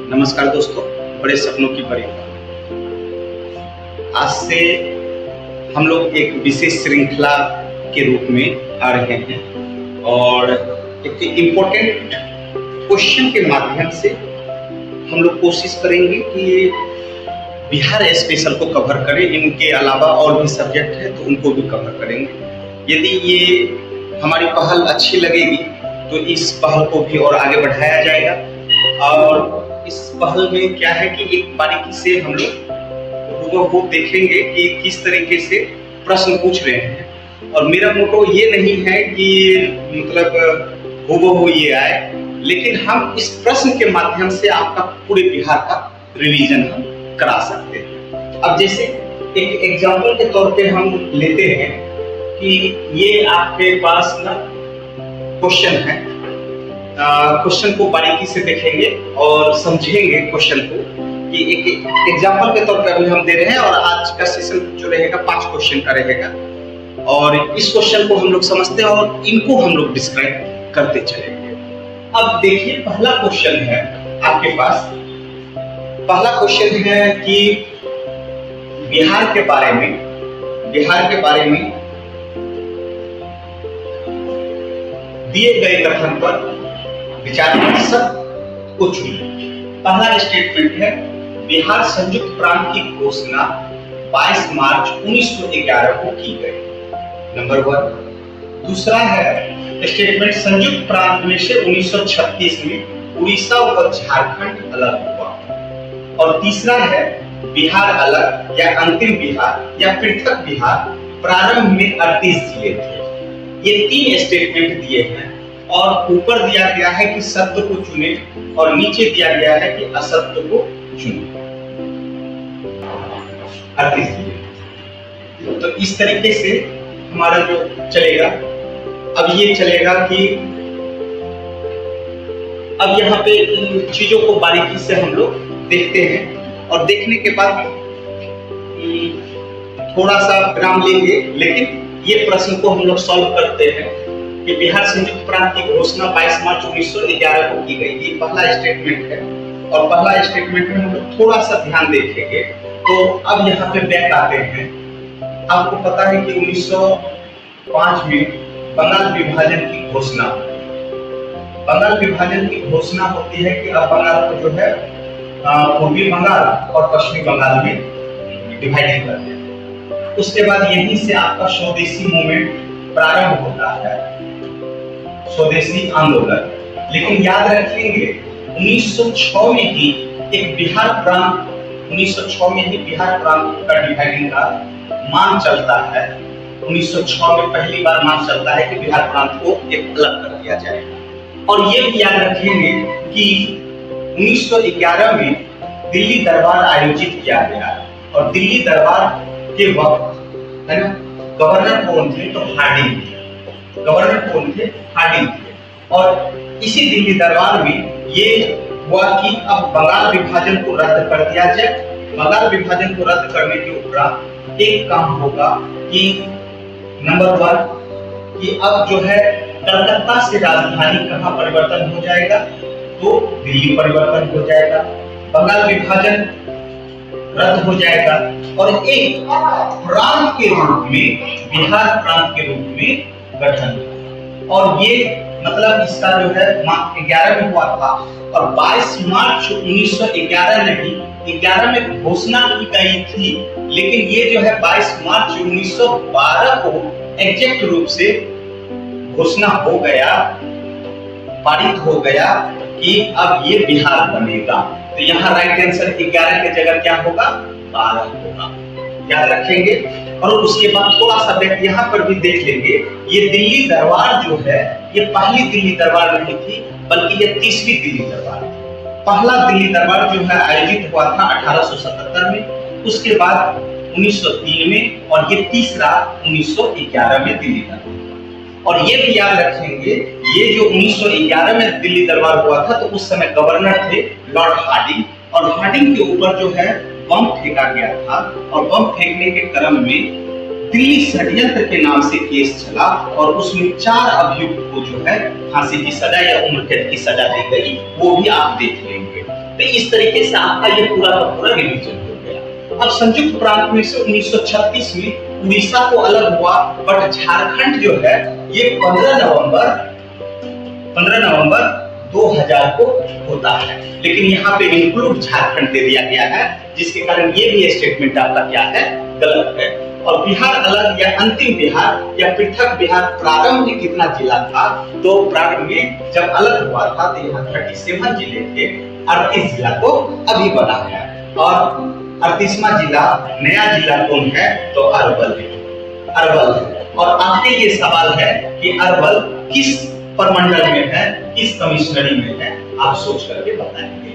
नमस्कार दोस्तों, बड़े सपनों की बड़ी बात। आज से हम लोग एक विशेष श्रृंखला के रूप में आ रहे हैं और एक इम्पोर्टेंट क्वेश्चन के माध्यम से हम लोग कोशिश करेंगे कि बिहार स्पेशल को कवर करें। इनके अलावा और भी सब्जेक्ट है तो उनको भी कवर करेंगे। यदि ये हमारी पहल अच्छी लगेगी तो इस पहल को भी और आगे बढ़ाया जाएगा। और इस पहल में क्या है कि एक बारीकी से हम लोग वो देखेंगे कि किस तरीके से प्रश्न पूछ रहे हैं। और मेरा मोटो ये नहीं है कि मतलब हूबहू ये आए, लेकिन हम इस प्रश्न के माध्यम से आपका पूरे बिहार का रिवीजन हम करा सकते हैं। अब जैसे एक एग्जाम्पल के तौर पे हम लेते हैं कि ये आपके पास ना क्वेश्चन है। क्वेश्चन को बारीकी से देखेंगे और समझेंगे क्वेश्चन को कि एक एग्जाम्पल के तौर पे अभी हम दे रहे हैं। और आज का सेशन जो रहेगा 5 क्वेश्चन का रहेगा और इस क्वेश्चन को हम लोग समझते हैं और इनको हम लोग डिस्क्राइब करते चलेंगे। अब देखिए, पहला क्वेश्चन है आपके पास। पहला क्वेश्चन है कि बिहार के बारे में दिए गए कथन पर विचार कर सत्य को चुनिए। पहला स्टेटमेंट है, बिहार संयुक्त प्रांत की घोषणा 22 मार्च 1911 को की गई। नंबर 1। दूसरा है स्टेटमेंट, संयुक्त प्रांत में से 1936 में उड़ीसा व झारखंड अलग हुआ। और तीसरा है, बिहार अलग या अंतिम बिहार या पृथक बिहार प्रारंभ में 38 जिले थे। ये 3 स्टेटमेंट दिए हैं और ऊपर दिया गया है कि सत्य को चुने और नीचे दिया गया है कि असत्य को चुने। 38 जिले। तो इस तरीके से हमारा जो चलेगा, अब ये चलेगा कि अब यहाँ पे इन चीजों को बारीकी से हम लोग देखते हैं और देखने के बाद थोड़ा सा विराम लेंगे। लेकिन ये प्रश्न को हम लोग सॉल्व करते हैं कि बिहार संयुक्त प्रांत की घोषणा 22 मार्च 1911 को की गई। ये पहला स्टेटमेंट है और पहला स्टेटमेंट में हम लोग थोड़ा सा ध्यान देखेंगे। तो अब यहाँ पे बैक आते हैं। आपको पता है कि 1905 में बंगाल विभाजन की घोषणा, बंगाल विभाजन की घोषणा होती है कि अब बंगाल को जो है पूर्वी बंगाल और पश्चिमी बंगाल में डिवाइड कर दिया। उसके बाद यहीं से आपका स्वदेशी मूवमेंट प्रारंभ होता है, स्वदेशी आंदोलन। लेकिन याद रखेंगे 1906 में ही एक बिहार प्रांत, 1906 में ही बिहार प्रांत का डिवाइडिंग का मांग चलता है। 1906 में पहली बार मांग चलता है कि बिहार प्रांत को एक अलग कर दिया जाए। और ये भी याद रखेंगे कि 1911 में दिल्ली दरबार आयोजित किया गया और दिल्ली दरबार के वक्त है ना, गवर्नर कौन थे? तो हार्डिंग थे। गवर्नर कौन थे? हार्डिंग थे। और इसी दिल्ली दरबार में ये हुआ कि अब बंगाल विभाजन को रद्द कर दिया जाए। बंगाल विभाजन को रद्द करने के उपरांत एक काम होगा कि नंबर 1 कि अब जो है कलकत्ता से राजधानी कहाँ परिवर्तन हो जाएगा? तो दिल्ली परिवर्तन हो जाएगा। बंगाल विभाजन रद्द हो जाएगा और एक प्रांत के रूप में, बिहार प्रांत के रूप में गठन। और ये मतलब इसका जो है 11 में हुआ था और 22 मार्च 1911 नहीं, 11 में घोषणा की गई थी। लेकिन ये जो है 22 मार्च 1912 को एग्जैक्ट रूप से घोषणा हो गया, पारित हो गया कि अब ये बिहार बनेगा। तो यहाँ राइट आंसर 11 के जगह क्या होगा? 12 होगा। याद रखेंगे। और उसके बाद थोड़ा सा बैक यहाँ पर भी देख लेंगे। ये दिल्ली दरबार जो है, ये पहली दिल्ली दरबार नहीं थी बल्कि ये 30वीं दिल्ली दरबार थी। पहला दिल्ली दरबार जो है आयोजित हुआ था 1877 में, उसके बाद 1903 में और ये तीसरा 1911 में दिल्ली दरबार। और ये भी याद रखेंगे, ये जो 1911 में दिल्ली दरबार हुआ था तो उस समय गवर्नर थे लॉर्ड हार्डिंग। और हार्डिंग के ऊपर जो है बम फेंका गया था और बम फेंकने के क्रम में दिल्ली षड्यंत्र के नाम से केस चला और उसमें 4 अभियुक्त को जो है फांसी की सजा या उम्र कैद की सजा दी गई। वो भी आप देख लेंगे। तो इस तरीके से आपका ये पूरा का पूरा रिवीजन हो गया। अब संयुक्त प्रांत में से 1936 में उड़ीसा को अलग हुआ, बट झारखंड जो है ये 15 नवंबर 2000 को होता है, लेकिन यहाँ पे इंक्लूड झारखंड दे दिया गया है, जिसके कारण ये भी स्टेटमेंट आपका क्या है, गलत है। और बिहार अलग या अंतिम बिहार या पृथक बिहार प्रारंभ में कितना जिला था, तो प्रारंभ में जब अलग हुआ था तो यहाँ 37 जिले थे, 38 जिला तो अभी बना है, और 38वां जिला नया जिला कौन है, तो अरवल है। और आपके ये सवाल है कि अरवल किस प्रमंडल में है, किस कमिश्नरी में है, आप सोच करके बताएंगे।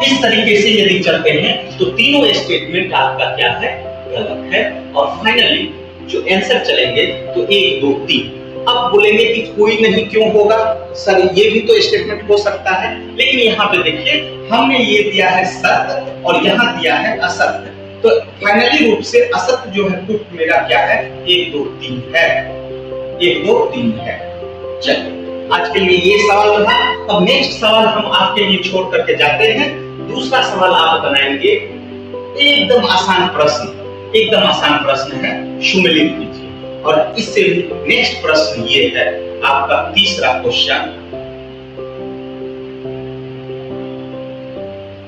इस तरीके से यदि चलते हैं तो तीनों स्टेटमेंट आपका क्या है, गलत है। और फाइनली जो आंसर चलेंगे तो 1 2 3। अब बोलेंगे कि कोई नहीं क्यों होगा सर, ये भी तो स्टेटमेंट हो सकता है, लेकिन यहाँ पे देखिए हमने ये दिया है सत्य और यहाँ दिया है असत्य, तो फाइनली रूप से असत्य जो है टूट मेरा क्या है, 1 2 3 है, 1 2 3 है। चलिए आज के लिए ये सवाल था। अब नेक्स्ट सवाल हम आपके लिए छोड़ करके जाते हैं। दूसरा सवाल आप बनाएंगे, एकदम आसान प्रश्न है, सुमेलित कीजिए। और इससे नेक्स्ट प्रश्न ये है आपका तीसरा क्वेश्चन,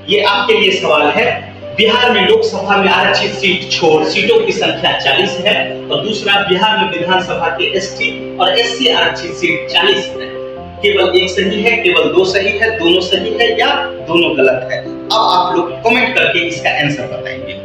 ये आपके लिए सवाल है, बिहार में लोकसभा में आरक्षित सीट छोड़ सीटों की संख्या 40 है, और दूसरा बिहार में विधानसभा के एसटी और एससी आरक्षित सीट 40 है। केवल एक सही है, केवल 2 सही है, दोनों सही है या दोनों गलत है? अब आप लोग कमेंट करके इसका आंसर बताएंगे।